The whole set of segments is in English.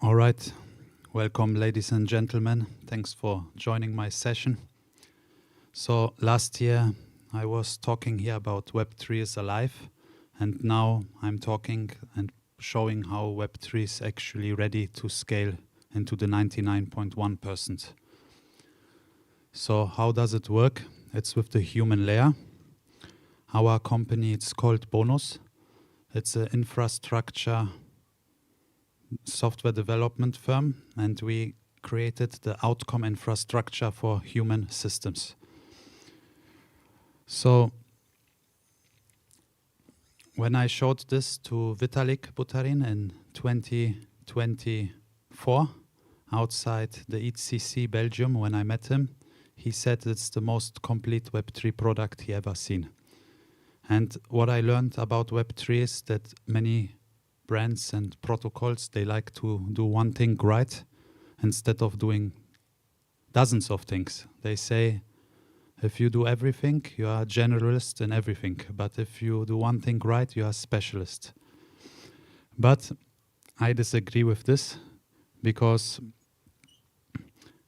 All right. Welcome, ladies and gentlemen. Thanks for joining my session. So last year I was talking here about Web3 is alive, and now I'm talking and showing how Web3 is actually ready to scale into the 99.1%. So how does it work? It's with the human layer. Our company, it's called Bonuz. It's an infrastructure software development firm, and we created the outcome infrastructure for human systems. So when I showed this to Vitalik Buterin in 2024 outside the ECC Belgium, when I met him, he said it's the most complete Web3 product he ever seen. And what I learned about Web3 is that many brands and protocols, they like to do one thing right instead of doing dozens of things. They say, if you do everything, you are a generalist in everything. But if you do one thing right, you are a specialist. But I disagree with this, because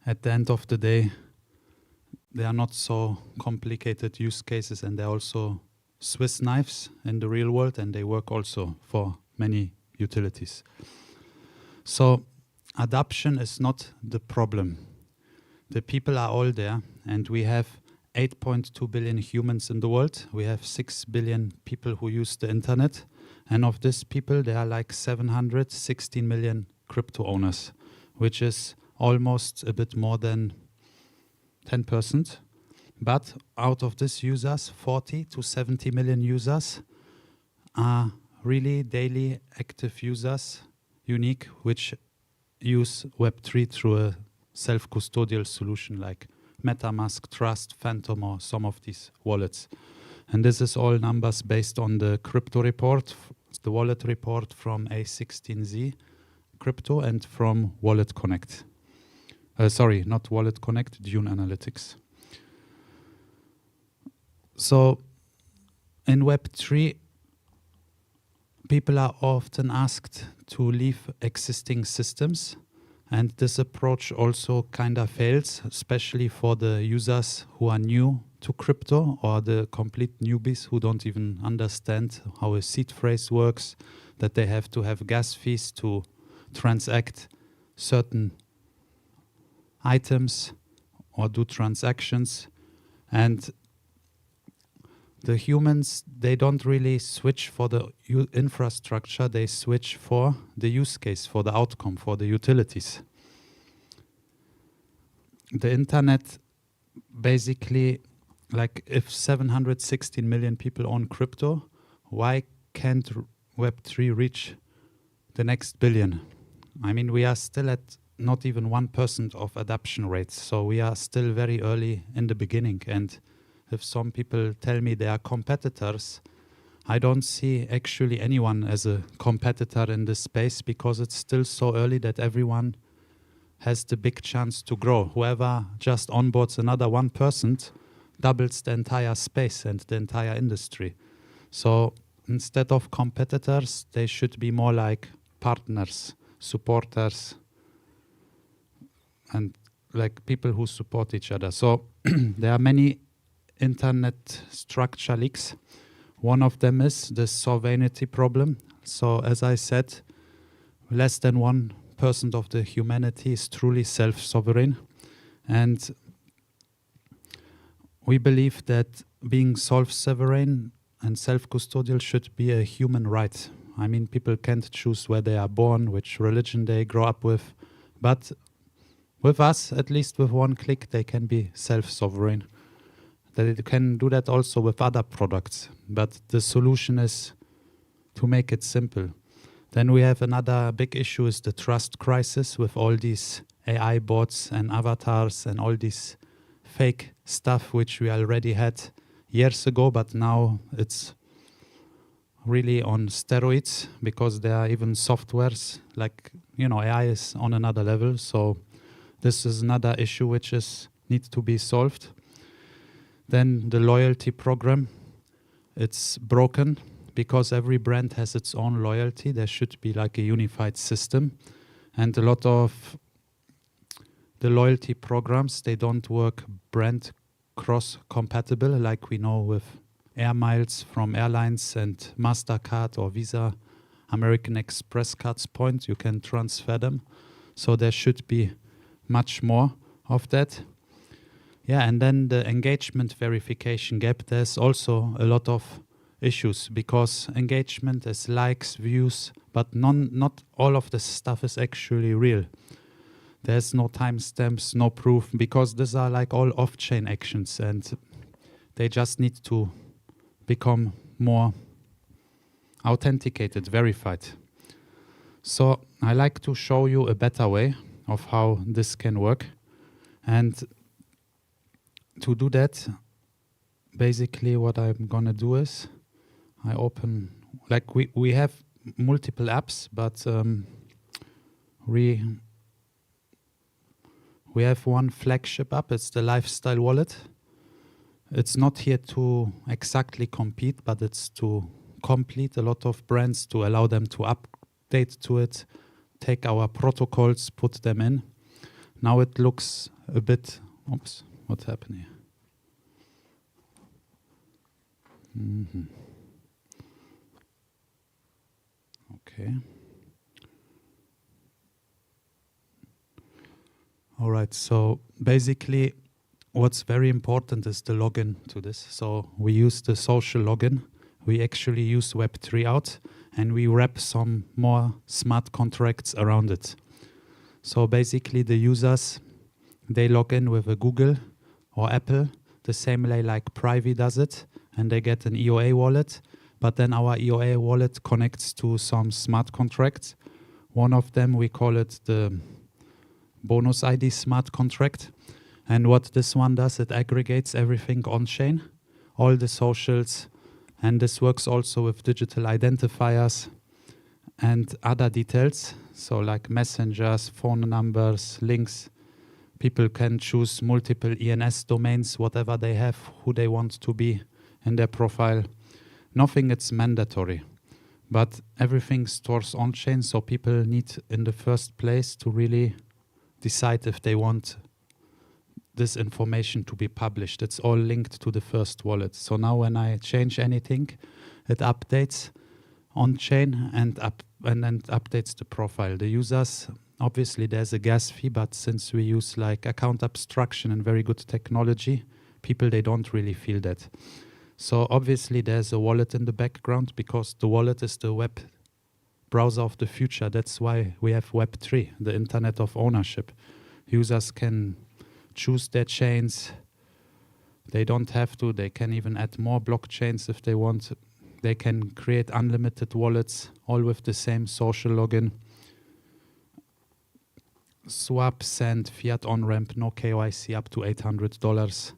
at the end of the day, they are not so complicated use cases, and they're also Swiss knives in the real world, and they work also for many utilities. So adoption is not the problem. The people are all there, and we have 8.2 billion humans in the world. We have 6 billion people who use the internet, and of these people there are like 716 million crypto owners, which is almost a bit more than 10%. But out of these users, 40 to 70 million users are really daily active users, unique, which use Web3 through a self-custodial solution like MetaMask, Trust, Phantom, or some of these wallets. And this is all numbers based on the crypto report, the wallet report from A16Z Crypto and from Wallet Connect. Sorry, not Wallet Connect, Dune Analytics. So in Web3, people are often asked to leave existing systems, and this approach also kind of fails, especially for the users who are new to crypto or the complete newbies who don't even understand how a seed phrase works, that they have to have gas fees to transact certain items or do transactions. And the humans, they don't really switch for the infrastructure, they switch for the use case, for the outcome, for the utilities. The internet, basically, like if 716 million people own crypto, why can't Web3 reach the next billion? I mean, we are still at not even 1% of adoption rates, so we are still very early in the beginning. And if some people tell me they are competitors, I don't see actually anyone as a competitor in this space, because it's still so early that everyone has the big chance to grow. Whoever just onboards another 1% doubles the entire space and the entire industry. So instead of competitors, they should be more like partners, supporters, and like people who support each other. So there are many internet structure leaks. One of them is the sovereignty problem. So as I said, less than 1% of the humanity is truly self-sovereign. And we believe that being self-sovereign and self-custodial should be a human right. I mean, people can't choose where they are born, which religion they grow up with. But with us, at least with one click, they can be self-sovereign. They can do that also with other products. But the solution is to make it simple. Then we have another big issue, is the trust crisis with all these AI bots and avatars and all this fake stuff which we already had years ago, but now it's really on steroids, because there are even softwares like, AI is on another level. So this is another issue which needs to be solved. Then the loyalty program, it's broken, because every brand has its own loyalty. There should be like a unified system. And a lot of the loyalty programs, they don't work brand cross-compatible like we know with air miles from airlines and MasterCard or Visa, American Express cards point. You can transfer them. So there should be much more of that. Yeah, and then the engagement verification gap, there's also a lot of issues because engagement is likes, views, but not all of this stuff is actually real. There's no timestamps, no proof, because these are like all off-chain actions and they just need to become more authenticated, verified. So I like to show you a better way of how this can work. And to do that, basically what I'm gonna do is I open, like we have multiple apps, but we have one flagship app, it's the Lifestyle Wallet. It's not here to exactly compete, but it's to complete a lot of brands to allow them to update to it, take our protocols, put them in. Now it looks a bit, oops, what's happening here? Okay. All right, so basically what's very important is the login to this. So we use the social login. We actually use Web3 out and we wrap some more smart contracts around it. So basically the users, they log in with a Google or Apple, the same way like Privy does it, and they get an EOA wallet. But then our EOA wallet connects to some smart contracts. One of them, we call it the Bonus ID smart contract. And what this one does, it aggregates everything on-chain, all the socials, and this works also with digital identifiers and other details. So like messengers, phone numbers, links. People can choose multiple ENS domains, whatever they have, who they want to be in their profile. Nothing is mandatory, but everything stores on-chain, so people need in the first place to really decide if they want this information to be published. It's all linked to the first wallet. So now when I change anything, it updates on-chain and then updates the profile. The users, obviously there's a gas fee, but since we use like account abstraction and very good technology, people, they don't really feel that. So obviously there's a wallet in the background because the wallet is the web browser of the future. That's why we have Web3, the internet of ownership. Users can choose their chains. They don't have to. They can even add more blockchains if they want. They can create unlimited wallets, all with the same social login. Swap, send, fiat on-ramp, no KYC, up to $800.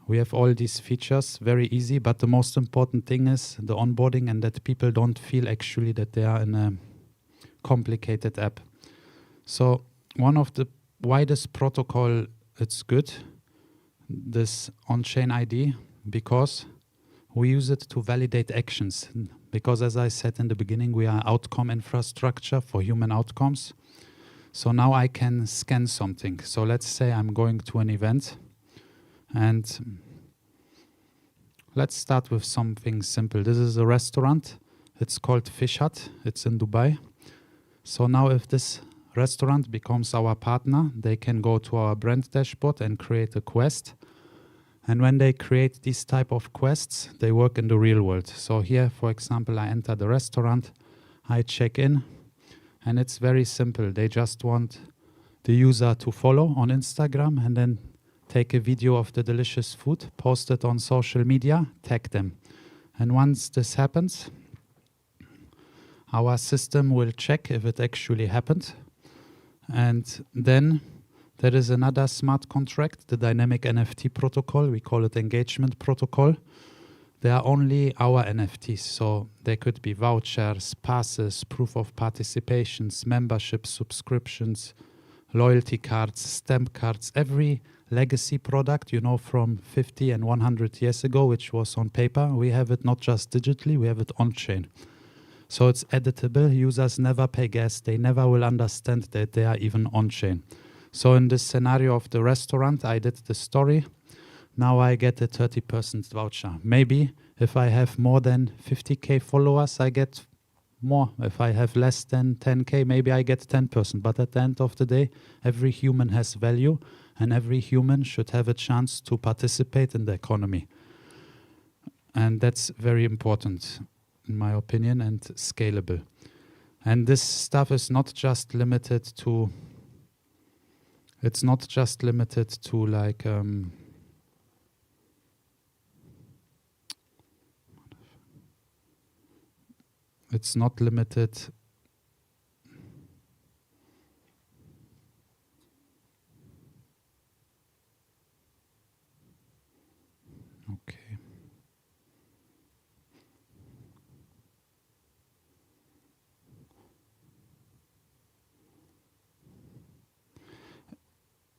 We have all these features, very easy, but the most important thing is the onboarding and that people don't feel actually that they are in a complicated app. So one of the widest protocol, it's good, this on-chain ID, because we use it to validate actions. Because as I said in the beginning, we are outcome infrastructure for human outcomes. So now I can scan something. So let's say I'm going to an event. And let's start with something simple. This is a restaurant. It's called Fish Hut. It's in Dubai. So now if this restaurant becomes our partner, they can go to our brand dashboard and create a quest. And when they create these type of quests, they work in the real world. So here, for example, I enter the restaurant, I check in, and it's very simple. They just want the user to follow on Instagram and then take a video of the delicious food, post it on social media, tag them. And once this happens, our system will check if it actually happened. And then there is another smart contract, the dynamic NFT protocol. We call it engagement protocol. They are only our NFTs, so they could be vouchers, passes, proof of participations, memberships, subscriptions, loyalty cards, stamp cards, every legacy product, you know, from 50 and 100 years ago, which was on paper. We have it not just digitally, we have it on-chain. So it's editable. Users never pay gas. They never will understand that they are even on-chain. So in this scenario of the restaurant, I did the story. Now I get a 30% voucher. Maybe if I have more than 50K followers, I get more. If I have less than 10K, maybe I get 10%. But at the end of the day, every human has value, and every human should have a chance to participate in the economy. And that's very important, in my opinion, and scalable. And this stuff is not just limited to, it's not just limited to like, it's not limited. Okay.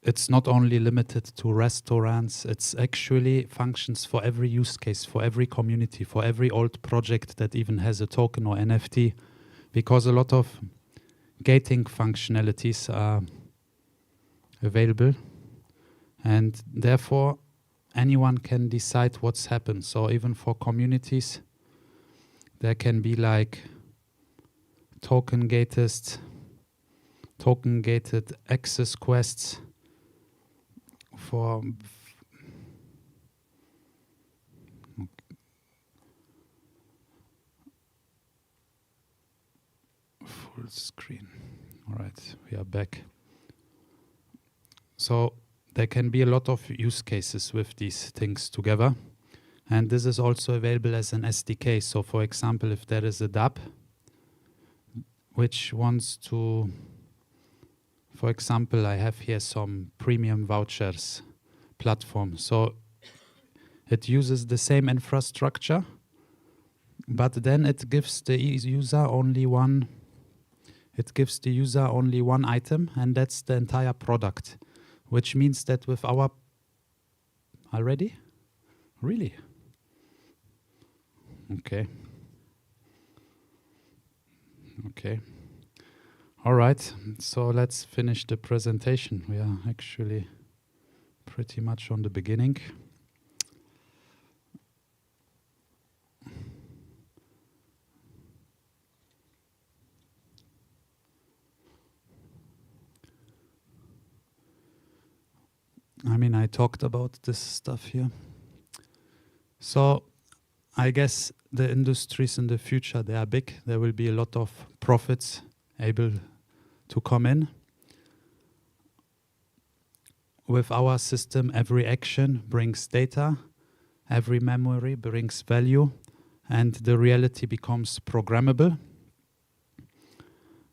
It's not only limited to restaurants, it's actually functions for every use case, for every community, for every old project that even has a token or NFT, because a lot of gating functionalities are available, and therefore anyone can decide what's happened. So even for communities, there can be like token-gated access quests for full screen. All right, we are back. So there can be a lot of use cases with these things together. And this is also available as an SDK. So for example, if there is a dApp which wants to, for example, I have here some premium vouchers platform. So it uses the same infrastructure, but then it gives the user only one, item, and that's the entire product, which means that with our, already? Really? Okay. Okay. All right, so let's finish the presentation. We are actually pretty much on the beginning. I mean, I talked about this stuff here. So I guess the industries in the future, they are big. There will be a lot of profits able to come in. With our system, every action brings data, every memory brings value, and the reality becomes programmable.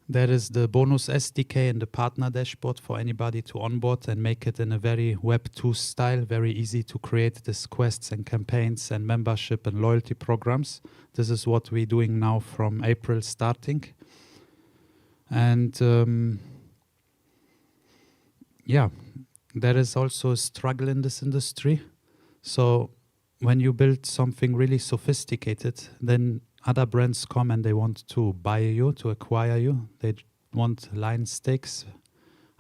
There is the Bonuz SDK and the partner dashboard for anybody to onboard and make it in a very Web2 style, very easy to create these quests and campaigns and membership and loyalty programs. This is what we're doing now from April starting. And yeah, there is also a struggle in this industry. So when you build something really sophisticated, then other brands come and they want to buy you, to acquire you. They want line stakes.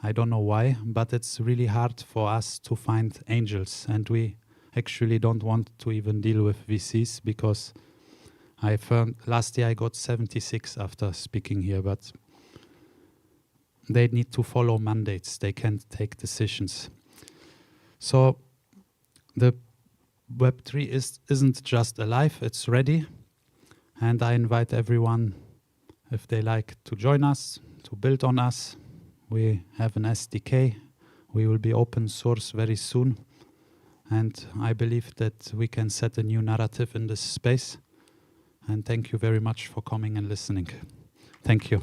I don't know why, but it's really hard for us to find angels. And we actually don't want to even deal with VCs because I found last year I got 76 after speaking here, but they need to follow mandates. They can't take decisions. So the Web3 isn't just alive, it's ready. And I invite everyone, if they like, to join us, to build on us. We have an SDK. We will be open source very soon. And I believe that we can set a new narrative in this space. And thank you very much for coming and listening. Thank you.